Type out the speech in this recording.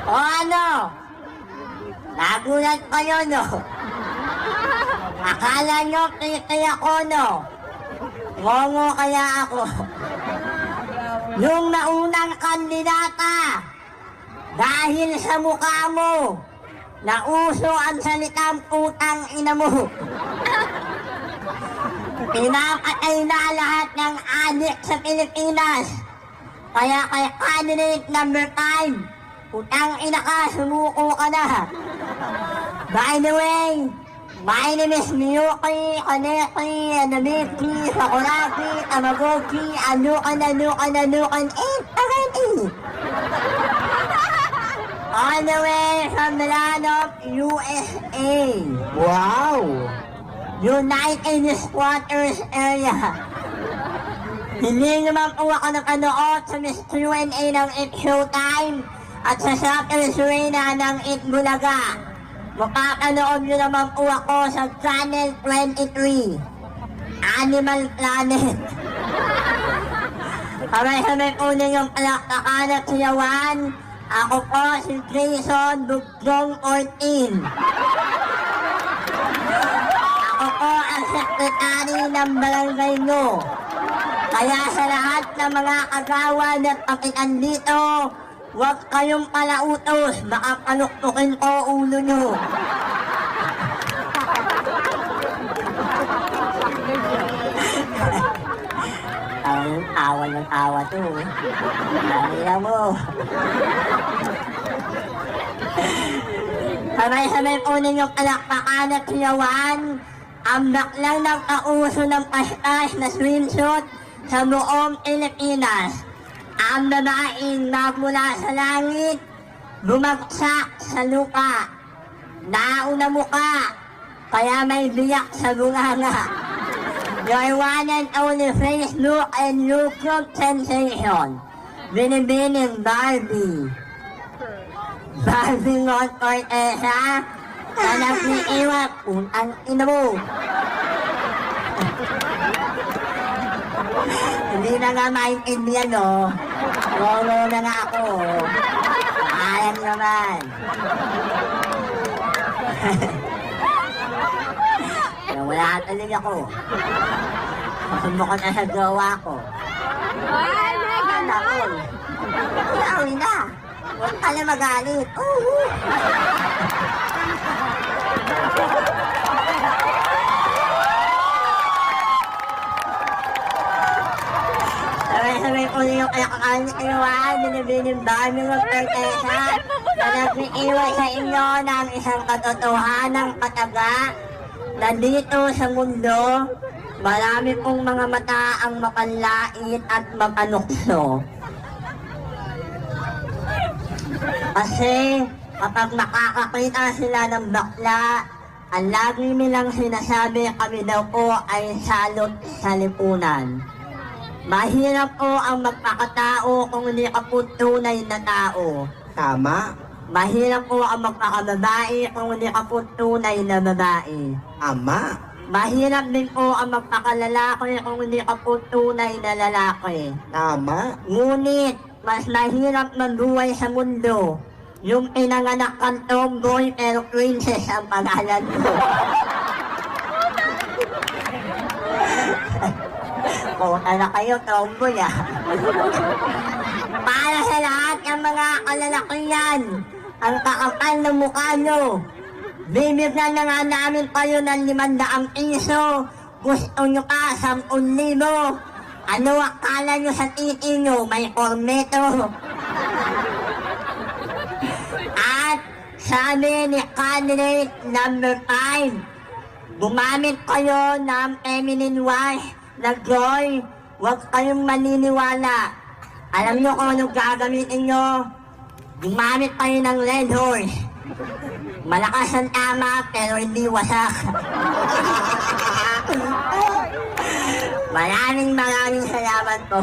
O ano? Nagulat kayo, no? Akala nyo kaya ako, no? Ngongo kaya ako. Yung naunang kandidata, dahil sa mukha mo, nauso ang salitang putang ina mo. Pinapatay na lahat ng adik sa Pilipinas. Kaya kay candidate number 5, putang ina ka, sumuko ka na. By the way, my name is Miyuki, Kaneki, Anamiki, Sakuraki, Tamagoki, Anukan, all the way from the land of USA. Wow! United Squatters Area. Hindi naman po ako nakanood sa Miss Q&A ng It Showtime at sa Shopper Serena ng It Bulaga. Makakanood nyo naman po ako sa Channel 23, Animal Planet. Kamay-kamay po ninyong palakpakan at siyawan. Ako po si Jason Bugdong 14. Ako po ang sekretary ng barangay nyo. Kaya sa lahat ng mga kagawan at kapitan dito, huwag kayong palautos, baka paluktukin ko ulo nyo. Awa ng awa to. Dahil mo. Sabay-sabay po ninyong palakpakan at siyawan ang baklang ng kauso ng pastas na swimsuit sa buong Pilipinas. Ang babaeng magmula sa langit, bumagsak sa lupa. Nauna muka, kaya may biyak sa bunganga. Your one and only Facebook and YouTube sensation, Binibining Barbie. Barbie Ngot Cortesa, na nag-iiwak kung ang ina mo. Hindi na nga maintindihan, no? Lolo na nga ako. Ayan naman. Wala tuloy ako. Masumbukan na sa gawa ko. Ako. Yawi na. Huwag ka na magalit. Sabay-sabay ko yung kaya-kakaliwan, binibining dami ng Cortesa na nag-iiwan sa inyo ng isang katotohanang kataga na dito sa mundo, marami pong mga mata ang mapanlait at mapanukso. Kasi kapag nakakakita sila ng bakla, ang lagi nilang sinasabi kami daw po ay salot sa lipunan. Mahirap po ang magpakatao kung hindi ka po tunay na tao. Tama. Mahirap po ang magpakababae kung hindi ka po tunay na babae. Ama. Mahirap din po ang magpakalalaki kung hindi ka po tunay na lalaki. Tama. Ngunit, mas mahirap mabuhay sa mundo yung pinanganak kang tomboy pero princess ang pangalan mo. Puta na kayo, tomboy ah. Para sa lahat ng mga kalalakihan, ang kakapal ng mukha nyo, bibigyan na nga namin kayo ng 500 piso. Gusto nyo pa 10,000. Ano akala nyo sa titi nyo? May korneto. At sabi ni candidate number 5, gumamit kayo ng feminine wash na Joy. Huwag kayong maniniwala. Alam nyo kung anong gagamitin nyo? Gumamit kayo ng Red Horse. Malakas ang tama pero hindi wasak. Maraming salamat po.